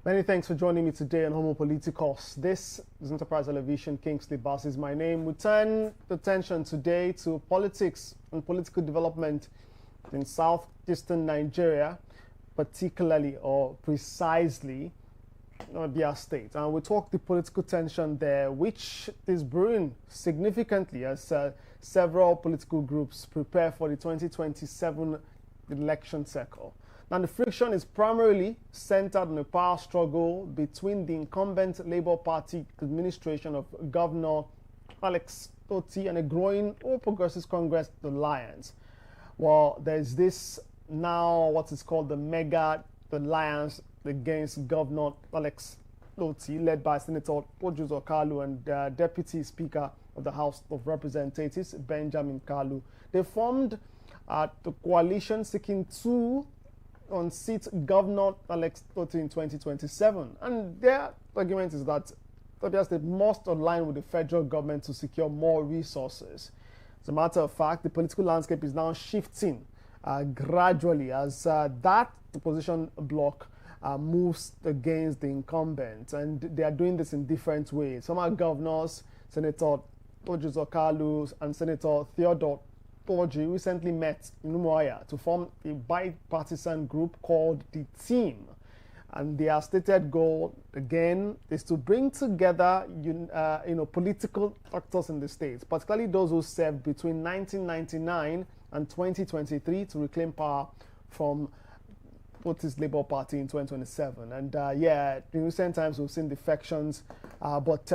Many thanks for joining me today on Homo Politicos. This is Enterprise Television. Kingsley Bass is my name. We turn attention today to politics and political development in southeastern Nigeria, particularly or precisely Abia State. And we talk the political tension there, which is brewing significantly as several political groups prepare for the 2027 election cycle. Now, the friction is primarily centered on a power struggle between the incumbent Labour Party administration of Governor Alex Otti and a growing All Progressives Congress alliance. Well, there's this now what is called the mega alliance against Governor Alex Otti, led by Senator Orji Kalu and Deputy Speaker of the House of Representatives, Benjamin Kalu. They formed the coalition seeking to unseat Governor Alex Otti in 2027. And their argument is that Abia State must align with the federal government to secure more resources. As a matter of fact, the political landscape is now shifting gradually as that opposition bloc moves against the incumbent. And they are doing this in different ways. Some are governors, Senator Orji Kalu and Senator Theodore Orji recently met in Umuahia to form a bipartisan group called the Team. And their stated goal, again, is to bring together political actors in the state, particularly those who served between 1999 and 2023 to reclaim power from Otti's Labour Party in 2027. And in recent times we've seen defections, but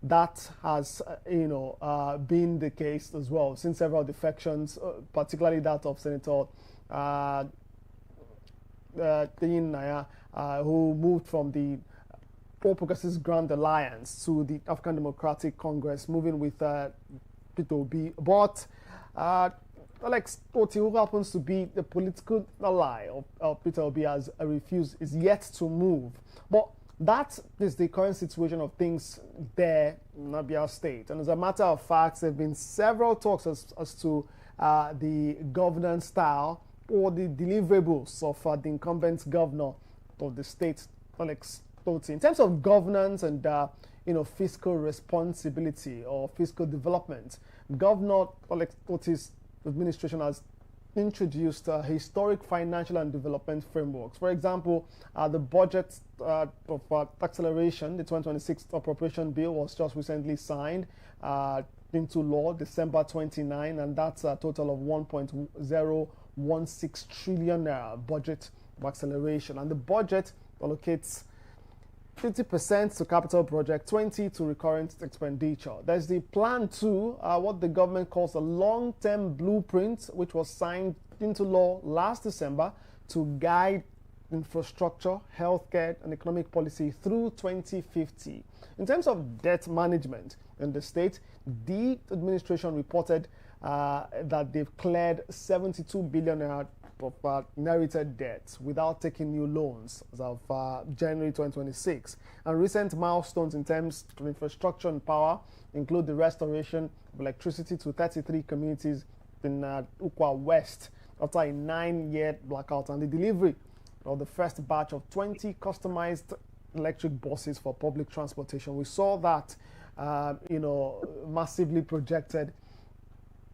that has been the case as well. We've seen several defections, particularly that of Senator who moved from the All Progressives Grand Alliance to the African Democratic Congress, moving with Peter Obi. But Alex Otti, who happens to be the political ally of Peter Obi, has refused, is yet to move. But that is the current situation of things there in Abia State. And as a matter of fact, there have been several talks as to the governance style or the deliverables of the incumbent governor of the state, Alex Otti. In terms of governance and fiscal responsibility or fiscal development, Governor Alex Otti's administration has introduced historic financial and development frameworks. For example, the budget of acceleration, the 2026 appropriation bill, was just recently signed into law December 29, and that's a total of 1.016 trillion budget of acceleration. And the budget allocates 50% to capital project, 20% to recurrent expenditure. There's the plan to what the government calls a long-term blueprint, which was signed into law last December to guide infrastructure, healthcare, and economic policy through 2050. In terms of debt management in the state, the administration reported that they've cleared 72 billion naira of inherited debt without taking new loans as of January 2026. And recent milestones in terms of infrastructure and power include the restoration of electricity to 33 communities in Ukwa West after a 9-year blackout, and the delivery of the first batch of 20 customized electric buses for public transportation. We saw that massively projected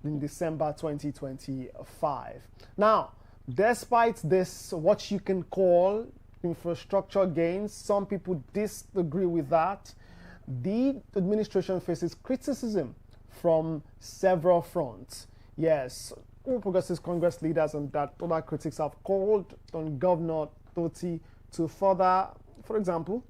in December 2025. Now, despite this, what you can call infrastructure gains, some people disagree with that. The administration faces criticism from several fronts. Yes, all Progressives Congress leaders and that other critics have called on Governor Otti to further, for example,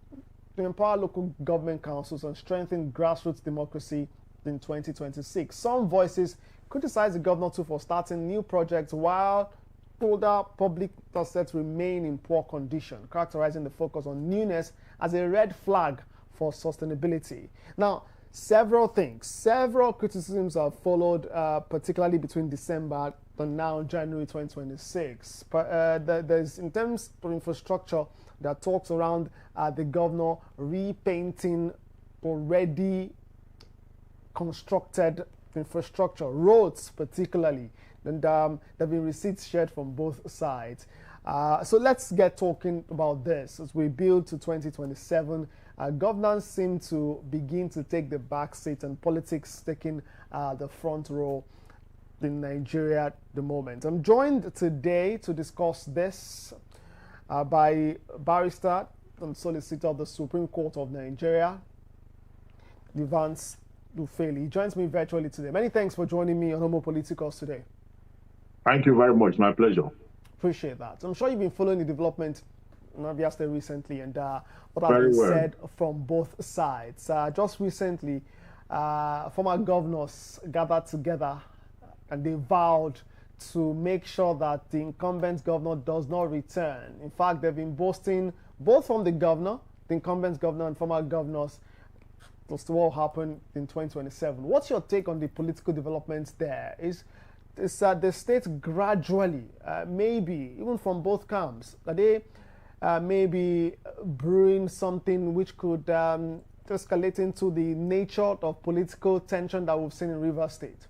to empower local government councils and strengthen grassroots democracy in 2026. Some voices criticize the governor too for starting new projects while older public assets remain in poor condition, characterizing the focus on newness as a red flag for sustainability. Now, several criticisms have followed, particularly between December and now January 2026. But there's, in terms of infrastructure, there are talks around the governor repainting already constructed infrastructure, roads particularly. And there have been receipts shared from both sides. So let's get talking about this. As we build to 2027, governance seem to begin to take the back seat and politics taking the front row in Nigeria at the moment. I'm joined today to discuss this by barrister and solicitor of the Supreme Court of Nigeria, Evans Dufeli. He joins me virtually today. Many thanks for joining me on Homo Politicals today. Thank you very much. My pleasure. Appreciate that. I'm sure you've been following the development in Abia State recently and what has been said from both sides. Just recently, former governors gathered together and they vowed to make sure that the incumbent governor does not return. In fact, they've been boasting both from the governor, the incumbent governor, and former governors as to what will happen in 2027. What's your take on the political developments there? Is the state gradually, maybe even from both camps, are they maybe brewing something which could escalate into the nature of political tension that we've seen in Rivers State?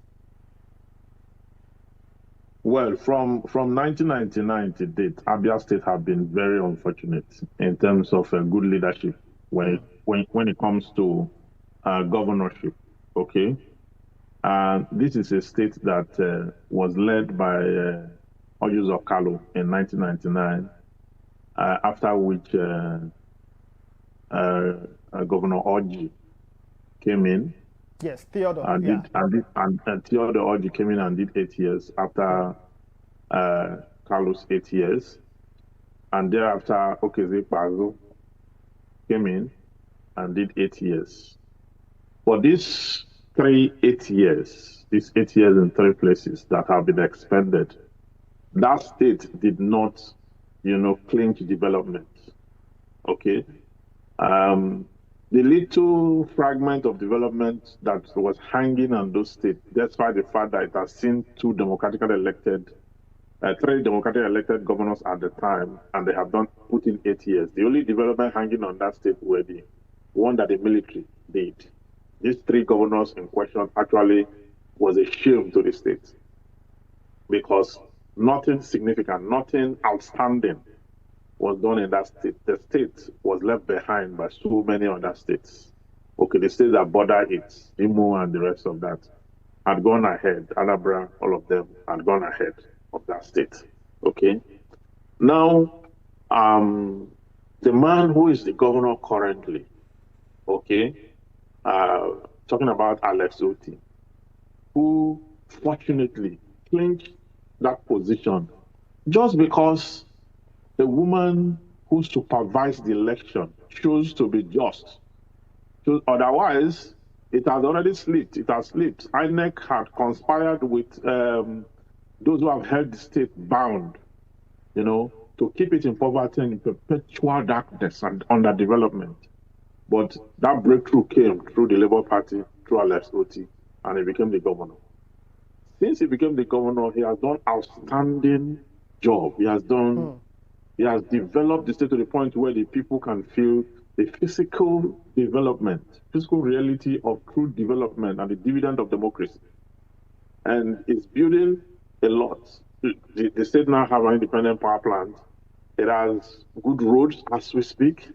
Well, from 1999 to date, Abia State have been very unfortunate in terms of good leadership when it comes to governorship. Okay, this is a state that was led by Uzor Kalu in 1999, after which Governor Orji came in. Yes, Theodore. And Theodore Orji came in and did 8 years after Kalu's 8 years. And thereafter, Okeze Pazo came in and did 8 years. For these 8 years, these 8 years in 3 places that have been expended, that state did not, clinch development. Okay? The little fragment of development that was hanging on those states, despite the fact that it has seen 3 democratically elected governors at the time, and they have put in 8 years. The only development hanging on that state were the one that the military did. These 3 governors in question actually was a shame to the state, because nothing significant, nothing outstanding was done in that state. The state was left behind by so many other states. Okay, the states that border it, Imo and the rest of that, had gone ahead. Anambra, all of them had gone ahead of that state. Okay. Now, the man who is the governor currently, okay, talking about Alex Otti, who fortunately clinched that position just because the woman who supervised the election chose to be just. Otherwise, it has already slipped. It has slipped. INEC had conspired with those who have held the state bound, to keep it in poverty and in perpetual darkness and underdevelopment. But that breakthrough came through the Labour Party, through Alex Otti, and he became the governor. Since he became the governor, he has done outstanding job. He has developed the state to the point where the people can feel the physical development, physical reality of true development and the dividend of democracy. And it's building a lot. The state now have an independent power plant. It has good roads as we speak.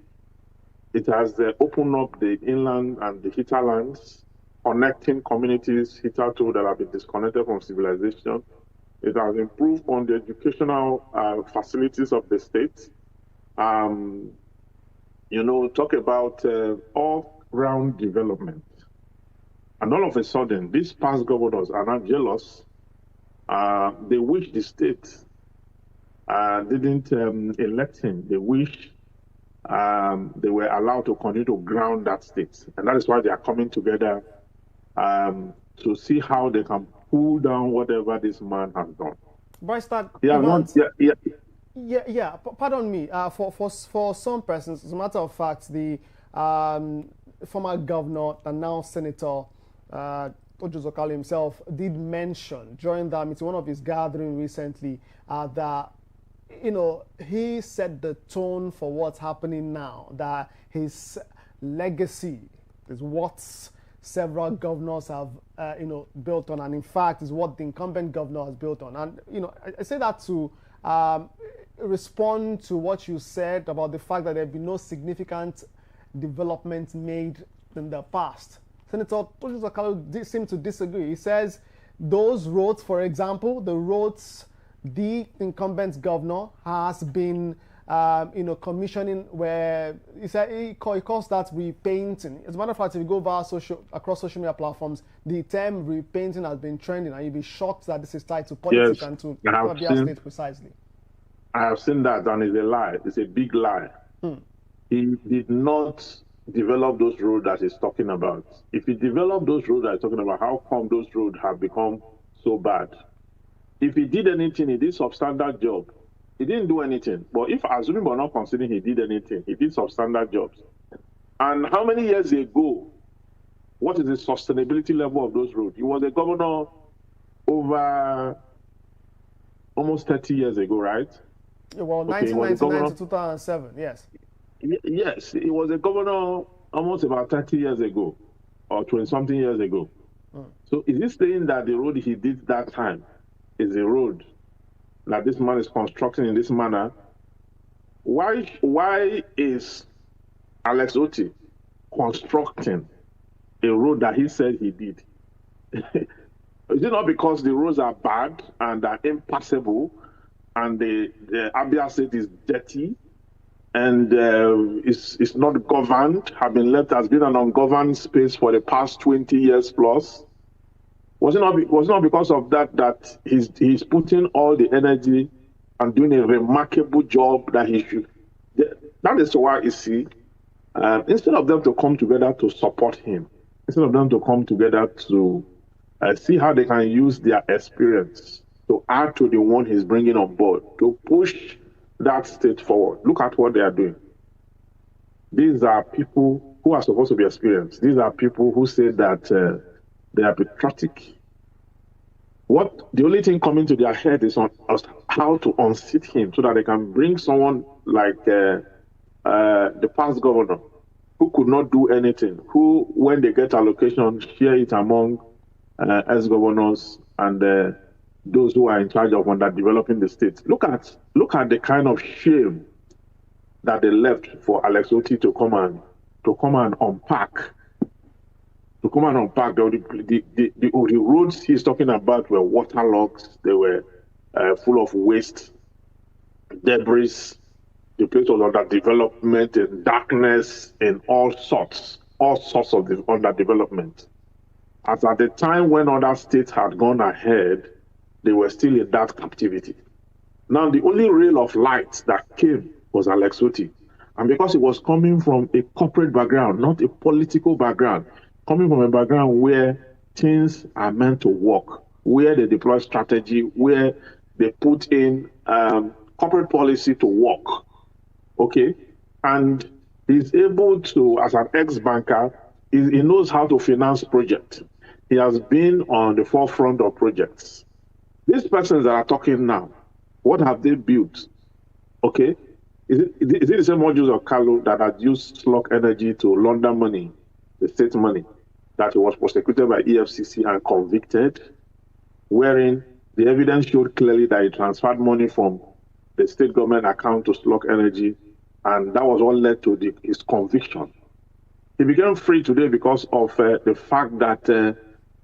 It has opened up the inland and the hinterlands, connecting communities hitherto that have been disconnected from civilization. It has improved on the educational facilities of the state. Talk about all-round development. And all of a sudden, these past governors are not jealous. They wish the state didn't elect him. They wish they were allowed to continue to ground that state. And that is why they are coming together to see how they can pull down whatever this man has done. Pardon me. For some persons, as a matter of fact, the former governor and now Senator Uzor Kalu himself did mention during that meeting, one of his gatherings recently, that he set the tone for what's happening now. That his legacy is what's several governors have, built on, and in fact is what the incumbent governor has built on. And I say that to respond to what you said about the fact that there have been no significant development made in the past. Senator Kalu seemed to disagree. He says those roads, for example, the roads the incumbent governor has been commissioning, where he said he calls that repainting. As a matter of fact, if you go across social media platforms, the term repainting has been trending, and you'll be shocked that this is tied to politics and to Abia State precisely. I have seen that, and it's a lie. It's a big lie. He did not develop those roads that he's talking about. If he developed those roads that he's talking about, how come those roads have become so bad? If he did anything, he did substandard job. He didn't do anything. But if, assuming we're not considering he did anything, he did substandard jobs. And how many years ago, what is the sustainability level of those roads? He was a governor over almost 30 years ago, right? Well, 1999 to 2007, yes. Yes, he was a governor almost about 30 years ago, or 20-something years ago. So is he saying that the road he did that time is a road that this man is constructing in this manner? Why is Alex Otti constructing a road that he said he did? Is it not because the roads are bad and are impassable, and the Abia State is dirty and it's not governed, has been an ungoverned space for the past 20 years plus? Was it not because of that he's putting all the energy and doing a remarkable job that he should? That is why you see, instead of them to come together to support him, instead of them to come together to see how they can use their experience to add to the one he's bringing on board, to push that state forward. Look at what they are doing. These are people who are supposed to be experienced. These are people who say that they are patriotic. The only thing coming to their head is on how to unseat him so that they can bring someone like the past governor, who could not do anything, who, when they get allocation, share it among ex-governors and those who are in charge of underdeveloping the state. Look at the kind of shame that they left for Alex Otti to come and unpack. The roads he's talking about were waterlogged. They were full of waste, debris. The place was under development, in darkness, in all sorts of the underdevelopment. As at the time when other states had gone ahead, they were still in that captivity. Now, the only ray of light that came was Alex Otti. And because he was coming from a corporate background, not a political background, coming from a background where things are meant to work, where they deploy strategy, where they put in corporate policy to work, okay? And he's able to, as an ex-banker, he knows how to finance projects. He has been on the forefront of projects. These persons that are talking now, what have they built? Okay, is it the same modules of Kalu that had used slug energy to launder money, the state money, that he was prosecuted by EFCC and convicted, wherein the evidence showed clearly that he transferred money from the state government account to slug energy, and that was what led to his conviction. He became free today because of the fact that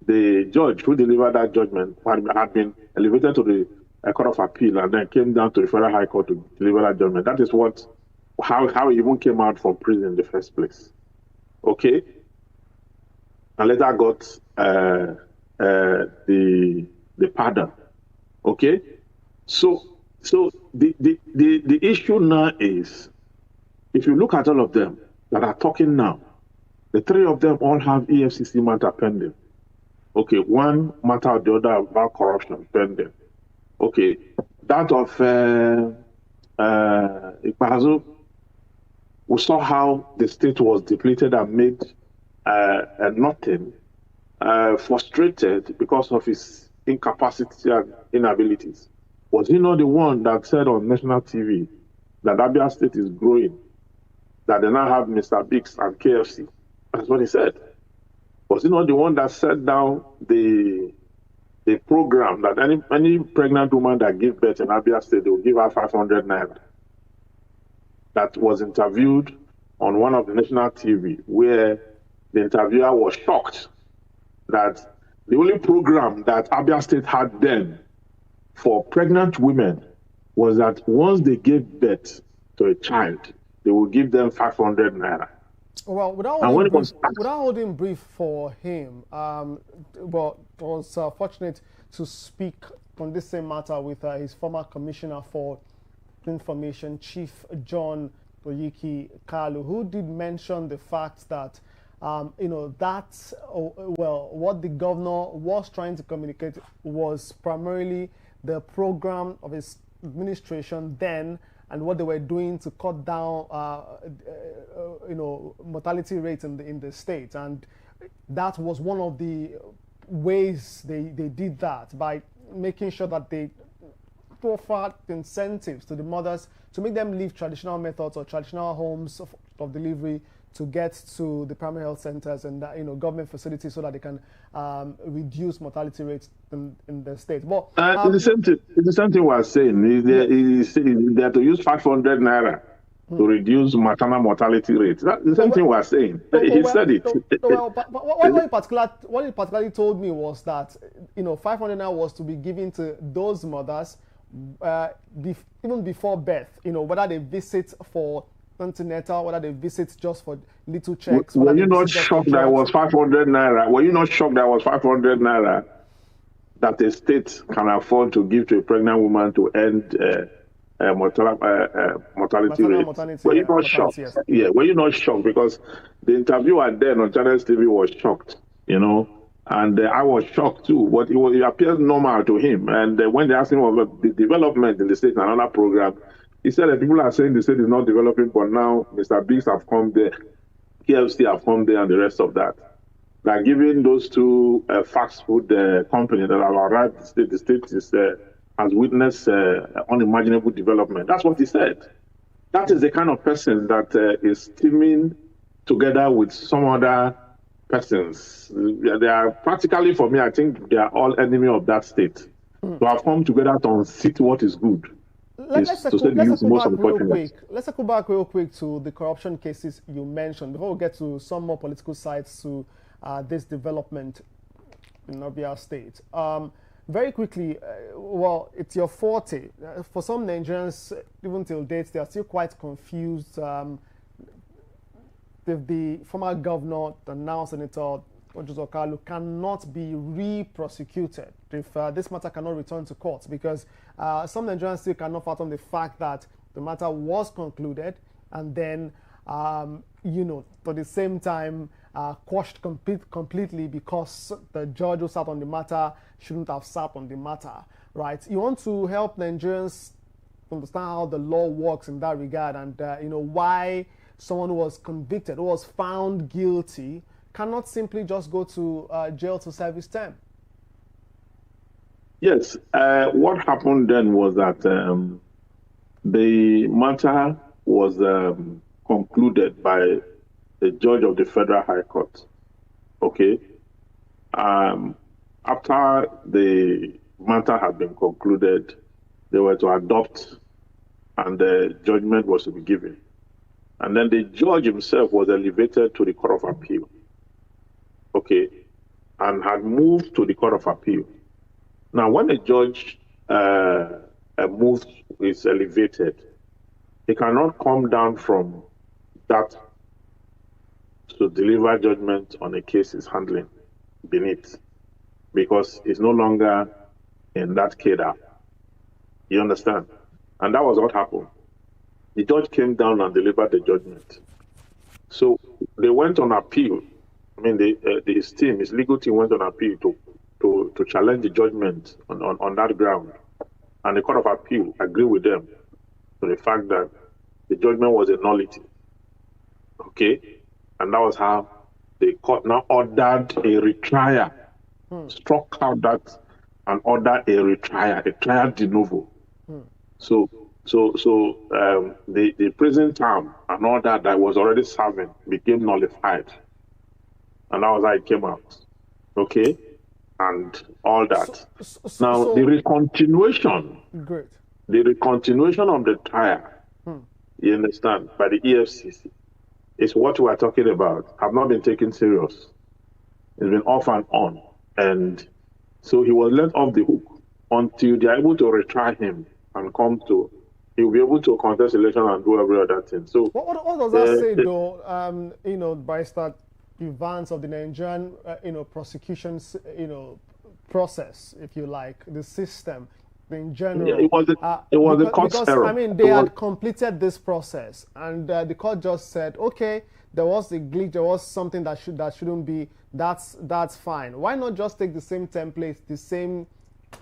the judge who delivered that judgment had been elevated to the Court of Appeal and then came down to the Federal High Court to deliver that judgment. That is how he even came out from prison in the first place. Okay? And later got the pardon. Okay? So the issue now is, if you look at all of them that are talking now, the three of them all have EFCC matter pending. Okay, one matter or the other about corruption pending. Okay, that of Ikpazu, we saw how the state was depleted and made nothing, frustrated because of his incapacity and inabilities. Was he not the one that said on national TV that Abia State is growing, that they now have Mr. Biggs and KFC? That's what he said. Was he not the one that set down the program that any pregnant woman that gives birth in Abia State, they will give her 500 naira? That was interviewed on one of the national TV, where the interviewer was shocked that the only program that Abia State had then for pregnant women was that once they gave birth to a child, they will give them 500 naira. Well, without holding brief for him, well, I was fortunate to speak on this same matter with his former commissioner for information, Chief John Oyiki Kalu, who did mention the fact that, that, well, what the governor was trying to communicate was primarily the program of his administration then, and what they were doing to cut down, mortality rates in the state. And that was one of the ways they did that, by making sure that they offered incentives to the mothers to make them leave traditional methods or traditional homes of delivery to get to the primary health centers and government facilities, so that they can reduce mortality rates in the state. But it's the same thing we are saying. They have to use 500 naira to reduce maternal mortality rates. That's the same thing we are saying. He said it. But what he particularly told me was that 500 naira was to be given to those mothers even before birth. Whether they visit for antenatal, whether they visit just for little checks. Were you not shocked that it was 500 naira? Were you not shocked that it was 500 naira that a state can afford to give to a pregnant woman to end mortality rate? Were you not shocked? Yes. Yeah, were you not shocked? Because the interviewer then on Channels TV was shocked, and I was shocked too. But it appeared normal to him. And when they asked him about the development in the state and another program, he said that people are saying the state is not developing, but now Mr. Biggs have come there, KFC have come there, and the rest of that. Like giving those two fast food companies that have arrived, the state has witnessed unimaginable development. That's what he said. That is the kind of person that is teaming together with some other persons. They are practically, for me, I think they are all enemy of that state. To have come together to unseat what is good. Let's go back real quick to the corruption cases you mentioned before we get to some more political sides to this development in Abia State. Very quickly, well, it's your forte. For some Nigerians, even till date, they are still quite confused. The former governor, the now Senator Uzor Kalu, cannot be re-prosecuted if this matter cannot return to court, because some Nigerians still cannot fathom the fact that the matter was concluded and then, at the same time, quashed completely because the judge who sat on the matter shouldn't have sat on the matter, right? You want to help Nigerians understand how the law works in that regard, and why someone who was convicted, who was found guilty, cannot simply just go to jail to serve his term. Yes. What happened then was that the matter was concluded by the judge of the Federal High Court. Okay. After the matter had been concluded, they were to adopt, and the judgment was to be given. And then the judge himself was elevated to the Court of Appeal. Okay, and had moved to the Court of Appeal. Now, when a judge is elevated, he cannot come down from that to deliver judgment on a case he's handling beneath, because he's no longer in that cadre. You understand? And that was what happened. The judge came down and delivered the judgment. So they went on appeal. I mean, his team, his legal team went on appeal to challenge the judgment on that ground. And the Court of Appeal agreed with them to the fact that the judgment was a nullity. Okay? And that was how the court now ordered a retrial, struck out that and ordered a retrial, a trial de novo. So the prison term and all that was already serving became nullified. And that was how it came out. Okay? And all that. Now, the recontinuation, great. the recontinuation of the trial, you understand, by the EFCC is what we are talking about. Have not been taken serious. It's been off and on. And so he was let off the hook until they are able to retry him and come to, he'll be able to contest election and do every other thing. So what does that say, though? You know, Barrister Evans, of the Nigerian, prosecutions, process, if you like, the system in general. Yeah, it was a court error. I mean, they had completed this process, and the court just said, okay, there was a glitch, there was something that shouldn't be. That's fine. Why not just take the same template, the same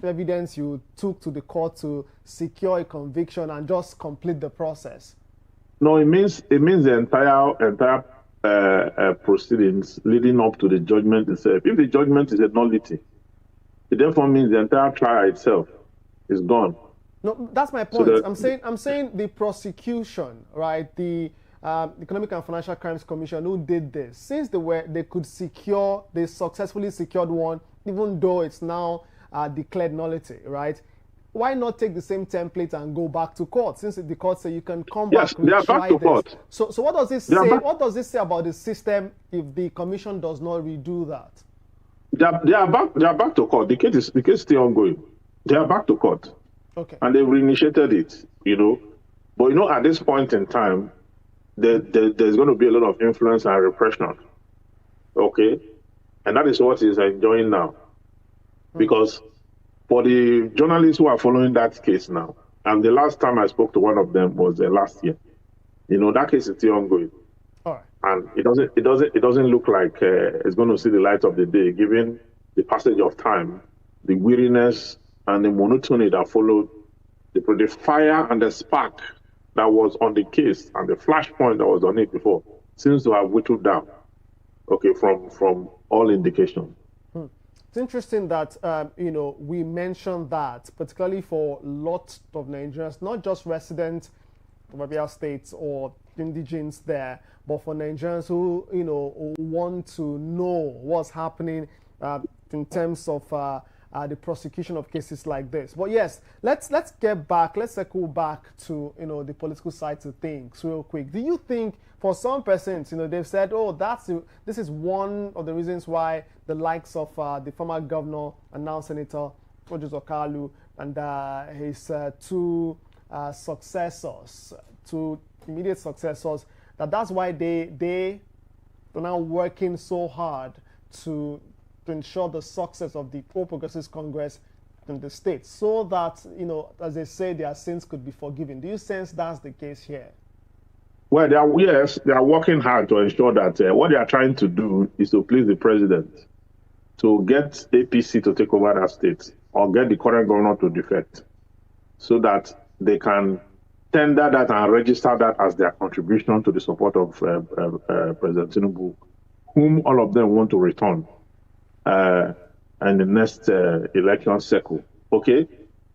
evidence you took to the court to secure a conviction, and just complete the process? No, it means the entire proceedings leading up to the judgment itself. If the judgment is a nullity, it therefore means the entire trial itself is gone. No, that's my point. So I'm saying the prosecution, right? The Economic and Financial Crimes Commission, who did this, since they successfully secured one, even though it's now declared nullity, right? Why not take the same template and go back to court? Since the court said you can come back and they are back to court. So what does this say? What does this say about the system if the commission does not redo that? They are back to court. The case is still ongoing. They are back to court. Okay. And they've reinitiated it, But at this point in time, there's going to be a lot of influence and repression. Okay? And that is what he's enjoying now. Because for the journalists who are following that case now, and the last time I spoke to one of them was last year, that case is still ongoing. All right. And it doesn't look like it's going to see the light of the day, given the passage of time, the weariness and the monotony that followed, the fire and the spark that was on the case and the flashpoint that was on it before seems to have whittled down. Okay, from all indications. It's interesting that we mentioned that, particularly for lots of Nigerians, not just residents of Abia State or indigenes there, but for Nigerians who want to know what's happening in terms of the prosecution of cases like this. But yes, let's circle back to the political side of things real quick. Do you think, for some persons, they've said, oh, this is one of the reasons why the likes of the former governor and now Senator Orji Kalu and his two immediate successors, that's why they are now working so hard to ensure the success of the All Progressives Congress in the state, so that, as they say, their sins could be forgiven. Do you sense that's the case here? Well, they are working hard to ensure that what they are trying to do is to please the president, to get APC to take over that state, or get the current governor to defect, so that they can tender that and register that as their contribution to the support of President Tinubu, whom all of them want to return in the next election cycle. Okay,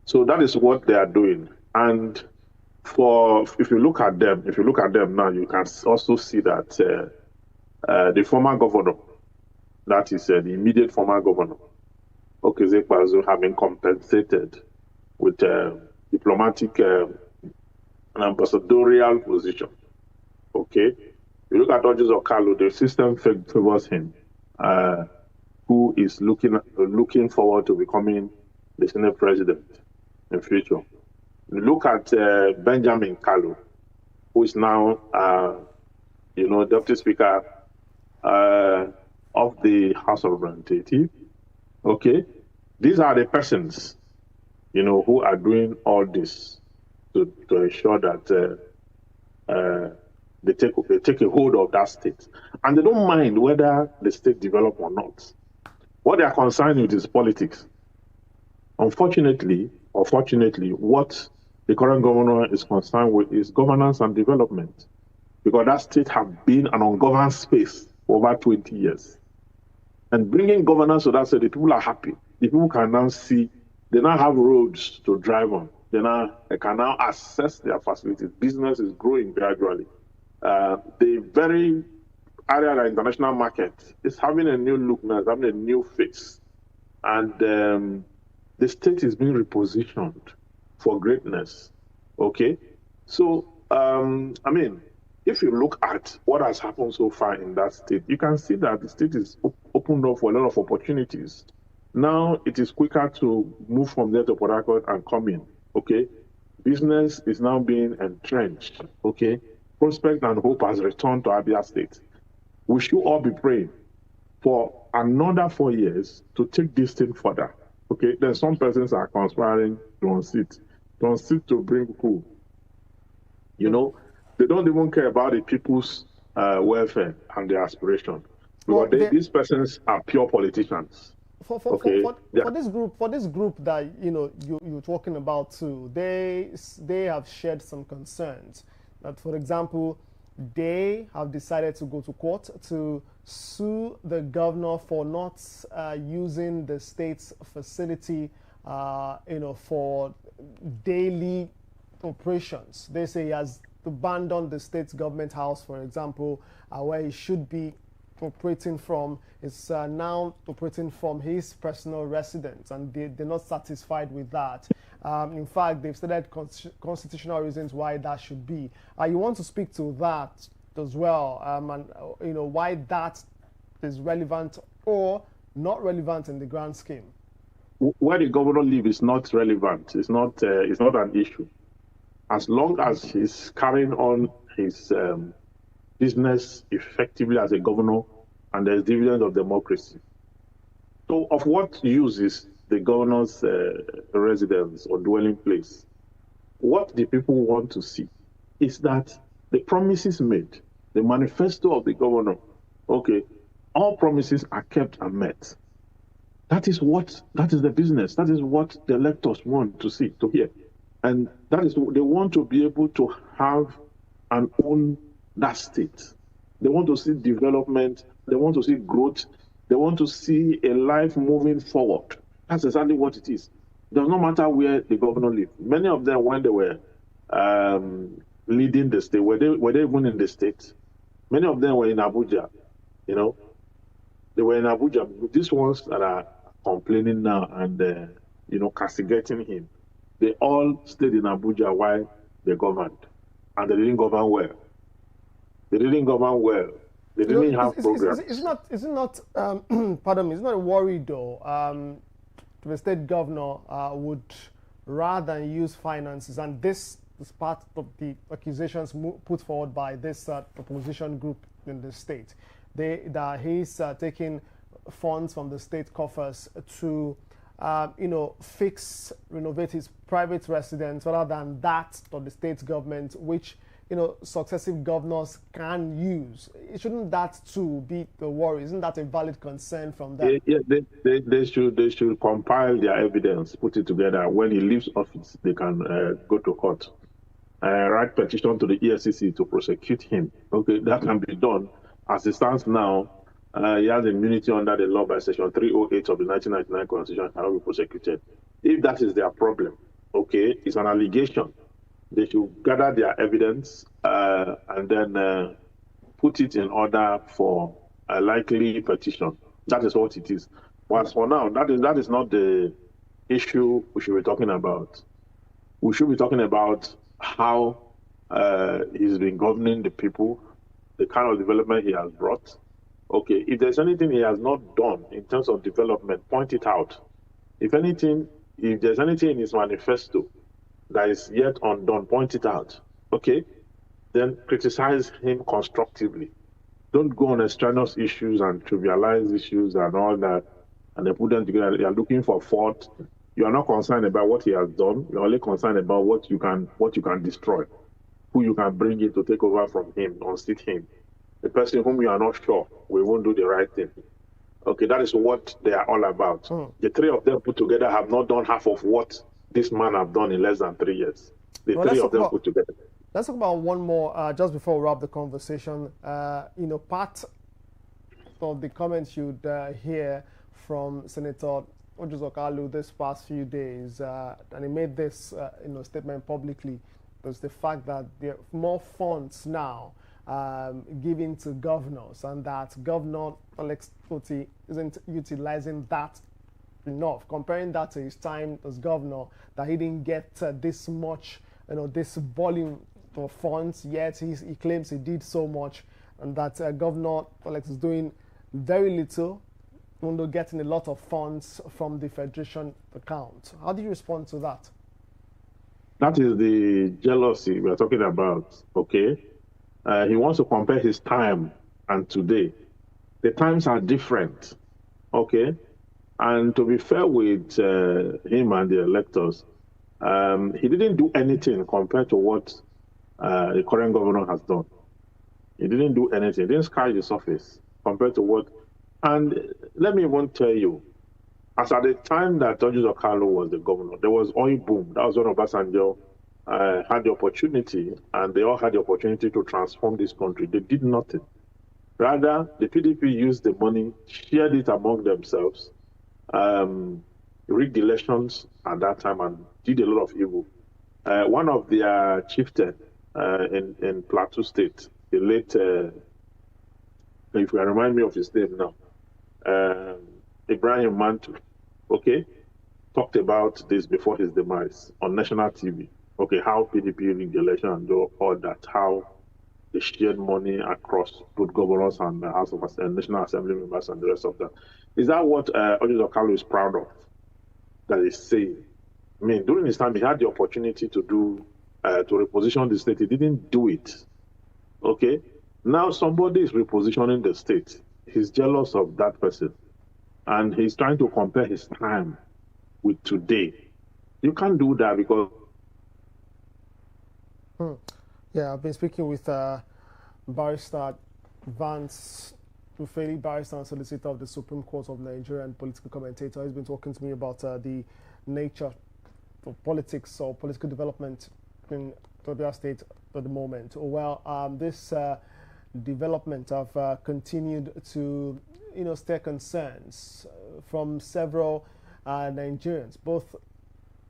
so that is what they are doing. And if you look at them now, you can also see that the former governor, that is the immediate former governor, Zekwazu, have been compensated with diplomatic and ambassadorial position. Okay, you look at Orji Kalu, the system favors him, who is looking forward to becoming the Senate president in future. You look at Benjamin Kalu, who is now, Deputy Speaker of the House of Representatives. Okay, these are the persons, who are doing all this to ensure that they take a hold of that state, and they don't mind whether the state develop or not. What they are concerned with is politics. Unfortunately, or fortunately, what the current governor is concerned with is governance and development, because that state has been an ungoverned space for over 20 years. And bringing governance to that state, the people are happy. The people can now see, they now have roads to drive on. They can now access their facilities. Business is growing gradually. The very area, the international market, is having a new look now, it's having a new face. And the state is being repositioned for greatness. Okay? So, I mean, if you look at what has happened so far in that state, you can see that the state is opened up for a lot of opportunities. Now it is quicker to move from there to Port Harcourt and come in. Okay? Business is now being entrenched. Okay? Prospect and hope has returned to Abia State. We should all be praying for another 4 years to take this thing further. Okay? Then some persons are conspiring to unseat to bring who? You know, they don't even care about the people's welfare and their aspiration. Because these persons are pure politicians. For this group that you're talking about too, they have shared some concerns that, for example, they have decided to go to court to sue the governor for not using the state's facility, for daily operations. They say he has abandoned the state government house, for example, where he should be operating from. Is now operating from his personal residence, and they're not satisfied with that. In fact, they've stated constitutional reasons why that should be. You want to speak to that as well, and why that is relevant or not relevant in the grand scheme? Where the governor lives is not relevant. It's not an issue. As long as he's carrying on his business effectively as a governor, and there's dividend of democracy. So of what use is the governor's residence or dwelling place? What the people want to see is that the promises made, the manifesto of the governor, okay, all promises are kept and met. That is the business. That is what the electors want to see, to hear. And that is, they want to be able to have and own that state. They want to see development. They want to see growth. They want to see a life moving forward. That's exactly what it is. It does not matter where the governor lives. Many of them, when they were leading the state, were they even in the state? Many of them were in Abuja. They were in Abuja. These ones that are complaining now and castigating him, they all stayed in Abuja while they governed, and they didn't govern well. They didn't govern well. They didn't have programs. It's not pardon me, it's not a worry though. The state governor would rather than use finances, and this is part of the accusations put forward by this opposition group in the state. That he's taking funds from the state coffers to renovate his private residence rather than that of the state government, which successive governors can use. Shouldn't that too be the worry? Isn't that a valid concern from them? Yeah, they should compile their evidence, put it together. When he leaves office, they can go to court, write petition to the EFCC to prosecute him. Okay, that can be done. As it stands now, he has immunity under the law by Section 308 of the 1999 Constitution, cannot be prosecuted. If that is their problem, okay, it's an allegation. They should gather their evidence and then put it in order for a likely petition. That is what it is. But for now, that is not the issue we should be talking about. We should be talking about how he's been governing the people, the kind of development he has brought. Okay, if there's anything he has not done in terms of development, point it out. If there's anything in his manifesto that is yet undone, point it out. Okay? Then criticize him constructively. Don't go on extraneous issues and trivialize issues and all that, and then put them together. You are looking for fault. You are not concerned about what he has done. You're only concerned about what you can destroy, who you can bring in to take over from him, unseat him. The person whom you are not sure we won't do the right thing. Okay, that is what they are all about. The three of them put together have not done half of what this man have done in less than 3 years. The three of them put together. Let's talk about one more just before we wrap the conversation. Part of the comments you'd hear from Senator Uzor Kalu this past few days, and he made this statement publicly, was the fact that there are more funds now given to governors, and that Governor Alex Otti isn't utilizing that enough. Comparing that to his time as governor, that he didn't get this much, this volume of funds, yet he claims he did so much, and that Governor Alex is doing very little, even though getting a lot of funds from the Federation account. How do you respond to that? That is the jealousy we're talking about, okay? He wants to compare his time and today. The times are different, okay? And to be fair with him and the electors, he didn't do anything compared to what the current governor has done. He didn't do anything. He didn't scratch the surface compared to what. And let me even tell you, as at the time that Uzor Kalu was the governor, there was oil boom. That was when Obasanjo had the opportunity, and they all had the opportunity to transform this country. They did nothing. Rather, the PDP used the money, shared it among themselves, rigged elections at that time, and did a lot of evil. One of their chieftain in Plateau State, the late, if you remind me of his name now, Ibrahim Mantu, okay, talked about this before his demise on national TV. Okay, how PDP rigged the election and all that, how they shared money across both governors and the House of National Assembly members and the rest of that. Is that what Uzor Kalu is proud of? That is saying, I mean, during his time, he had the opportunity to do, to reposition the state. He didn't do it. Okay? Now somebody is repositioning the state. He's jealous of that person. And he's trying to compare his time with today. You can't do that because... Yeah, I've been speaking with Barrister Vance Ufeli, barrister and solicitor of the Supreme Court of Nigeria and political commentator. He's been talking to me about the nature of politics or political development in Abia State at the moment. Well, this development have continued to, stir concerns from several Nigerians, both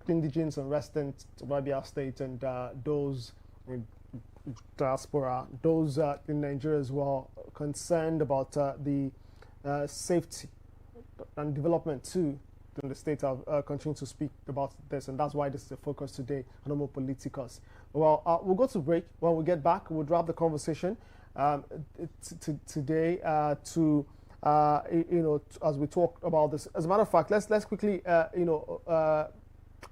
indigenous and residents of Abia State and those in diaspora, those in Nigeria as well, concerned about the safety and development too in the state. Have continued to speak about this, and that's why this is the focus today on Homo Politicus. Well, we'll go to break. When we get back, we'll wrap the conversation today as we talk about this. As a matter of fact, let's quickly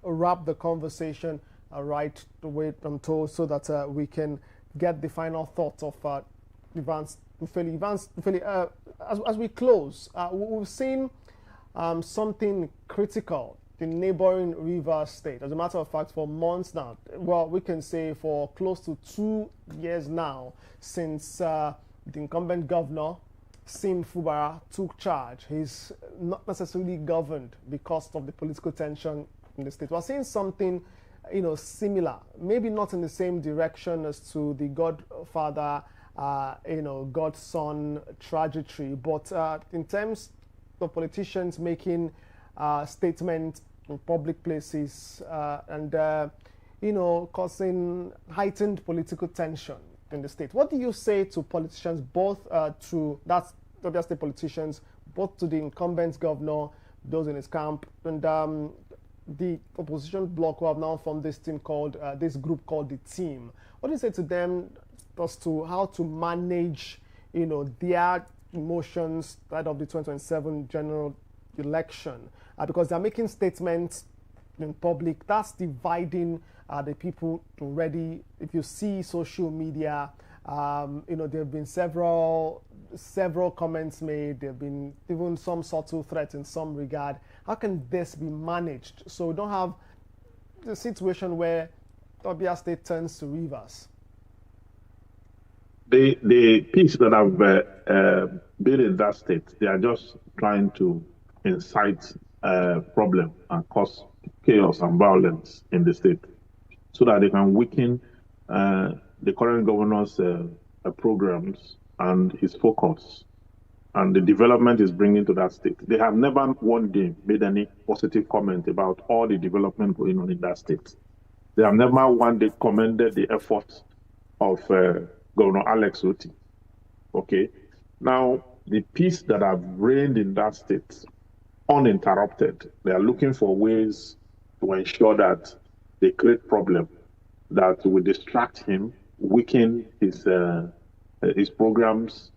wrap the conversation right the way I'm told, so that we can get the final thoughts of Vance Ufeli. As we close, we've seen something critical in neighboring Rivers State. As a matter of fact, for months now, well, we can say for close to 2 years now, since the incumbent governor, Sim Fubara, took charge. He's not necessarily governed because of the political tension in the state. We're seeing something similar, maybe not in the same direction as to the Godfather, Godson trajectory, but in terms of politicians making statements in public places and, causing heightened political tension in the state. What do you say to politicians, both that's Abia State politicians, both to the incumbent governor, those in his camp, and the opposition bloc who have now formed this team called, this group called the Team? What do you say to them as to how to manage, their emotions ahead of the 2027 general election? Because they're making statements in public that's dividing the people already. If you see social media, there have been several comments made. There have been even some subtle threats in some regard. How can this be managed so we don't have the situation where Abia State turns to Rivers? The peace that have been in that state, they are just trying to incite problem and cause chaos and violence in the state, so that they can weaken the current governor's programs and his focus and the development is bringing to that state. They have never one day made any positive comment about all the development going on in that state. They have never one day commended the efforts of Governor Alex Otti. Okay. Now, the peace that have reigned in that state, uninterrupted, they are looking for ways to ensure that they create problem that will distract him, weaken his programs,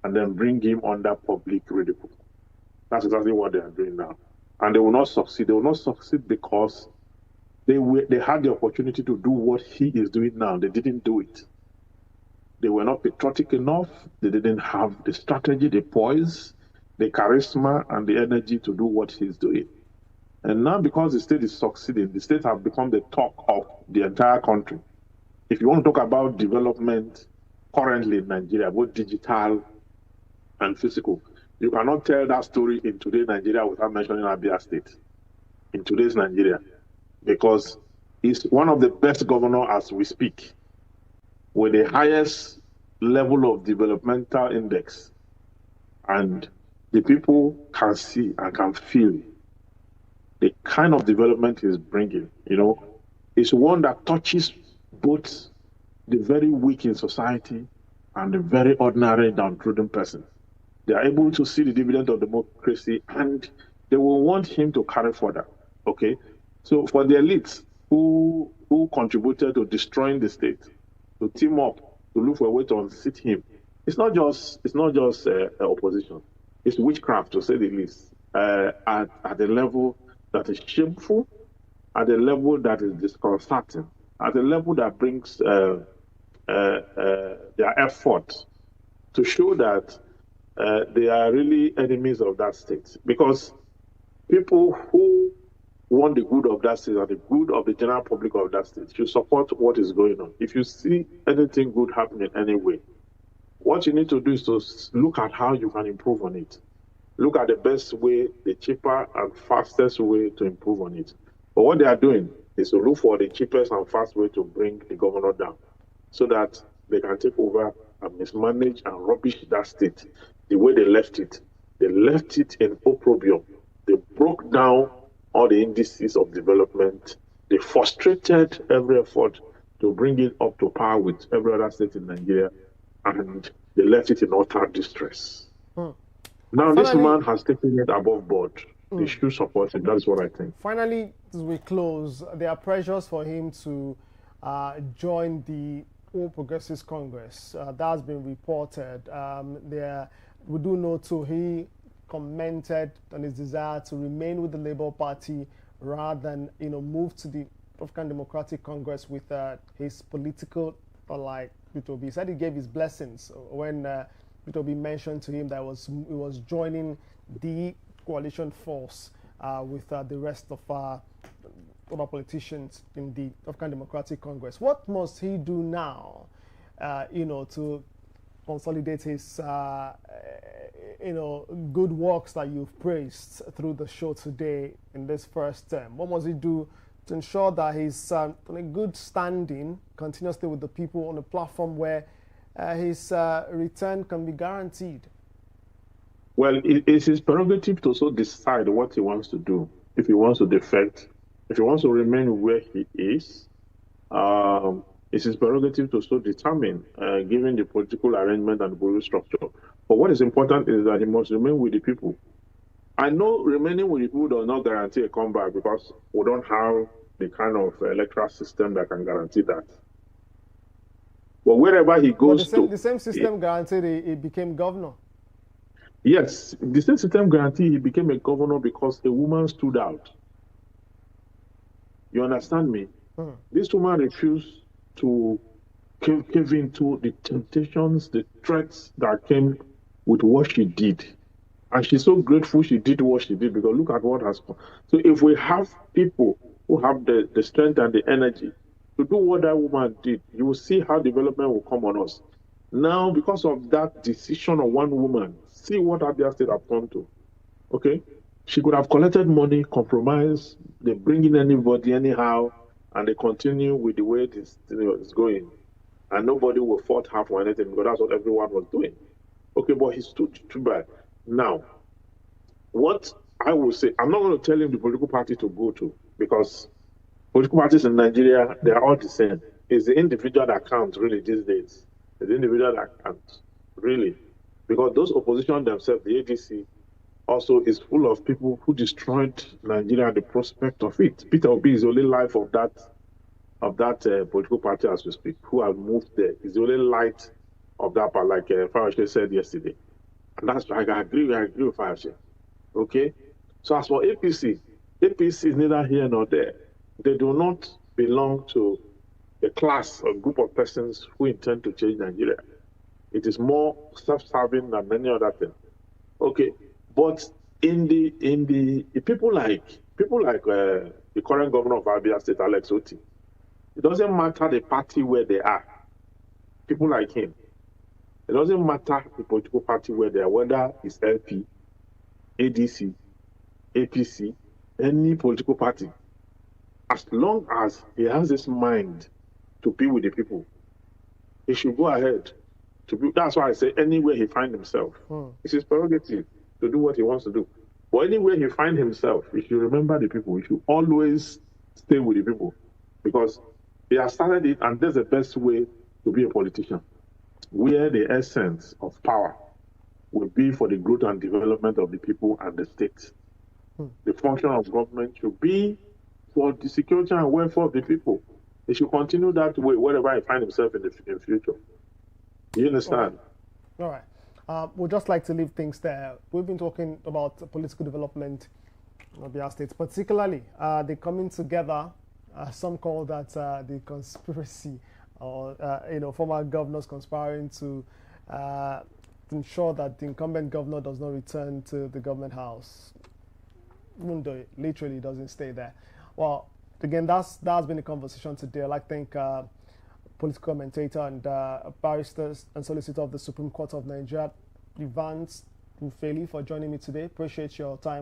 and then bring him under public ridicule. That's exactly what they are doing now. And they will not succeed. They will not succeed because they had the opportunity to do what he is doing now. They didn't do it. They were not patriotic enough. They didn't have the strategy, the poise, the charisma, and the energy to do what he's doing. And now, because the state is succeeding, the state has become the talk of the entire country. If you want to talk about development currently in Nigeria, both digital and physical, you cannot tell that story in today's Nigeria without mentioning Abia State. In today's Nigeria, because he's one of the best governors as we speak, with the highest level of developmental index. And the people can see and can feel the kind of development he's bringing. It's one that touches both the very weak in society and the very ordinary downtrodden person. They are able to see the dividend of democracy, and they will want him to carry further. Okay, so for the elites who contributed to destroying the state, to team up to look for a way to unseat him, it's not just opposition. It's witchcraft, to say the least, at a level that is shameful, at a level that is disconcerting, at a level that brings their effort to show that they are really enemies of that state. Because people who want the good of that state and the good of the general public of that state should support what is going on. If you see anything good happening anyway, what you need to do is to look at how you can improve on it. Look at the best way, the cheaper and fastest way to improve on it. But what they are doing is to look for the cheapest and fast way to bring the governor down so that they can take over and mismanage and rubbish that state the way they left it. They left it in opprobrium. They broke down all the indices of development. They frustrated every effort to bring it up to par with every other state in Nigeria, and they left it in utter distress. Now, this man has taken it above board. They should support him. That's what I think. Finally, as we close, there are pressures for him to join the All Progressives Congress. That's been reported. We do know too, he commented on his desire to remain with the Labour Party rather than move to the African Democratic Congress with his political Peter Obi. He said he gave his blessings when Peter Obi mentioned to him that he was joining the coalition force with the rest of other politicians in the African Democratic Congress. What must he do now, to consolidate his, good works that you've praised through the show today in this first term? What must he do to ensure that he's on a good standing continuously with the people on a platform where his return can be guaranteed? Well, it's his prerogative to also decide what he wants to do. If he wants to defect, if he wants to remain where he is, it's his prerogative to so determine, given the political arrangement and the political structure. But what is important is that he must remain with the people. I know remaining with the people does not guarantee a comeback because we don't have the kind of electoral system that can guarantee that. But wherever he goes the same system guaranteed he became governor. Yes, the same system guaranteed he became a governor because a woman stood out. You understand me? This woman refused to give into the temptations, the threats that came with what she did. And she's so grateful she did what she did because look at what has come. So if we have people who have the strength and the energy to do what that woman did, you will see how development will come on us. Now, because of that decision of one woman, see what Abia State have come to. Okay? She could have collected money, compromised, they bring in anybody anyhow, and they continue with the way this is going. And nobody will fault her for anything because that's what everyone was doing. Okay, but he stood too bad. Now, what I will say, I'm not going to tell him the political party to go to because political parties in Nigeria, they are all the same. It's the individual that counts really these days. It's the individual that counts, really. Because those opposition themselves, the ADC, also is full of people who destroyed Nigeria and the prospect of it. Peter Obi is the only life of that political party as we speak, who have moved there. Is the only light of that part, like Farage said yesterday. And that's why I agree with Farage. Okay? So as for APC, APC is neither here nor there. They do not belong to a class or group of persons who intend to change Nigeria. It is more self-serving than many other things. Okay, but in the people like the current governor of Abia State, Alex Otti, it doesn't matter the party where they are. People like him, it doesn't matter the political party where they are, whether it's LP, ADC, APC, any political party. As long as he has this mind to be with the people, he should go ahead to be. That's why I say anywhere he finds himself, it's his prerogative to do what he wants to do. But anywhere he finds himself, he should remember the people. He should always stay with the people, because he has started it, and that's the best way to be a politician, where the essence of power will be for the growth and development of the people and the state. The function of government should be for the security and welfare of the people. He should continue that way wherever he finds himself in the future. Do you understand? All right. We'd just like to leave things there. We've been talking about political development in Abia State, particularly the coming together. Some call that the conspiracy, or former governors conspiring to ensure that the incumbent governor does not return to the government house, even though it literally doesn't stay there. Well, again, that's been the conversation today. I'd like to thank political commentator and barrister and solicitor of the Supreme Court of Nigeria, Evans Ufeli, for joining me today. Appreciate your time.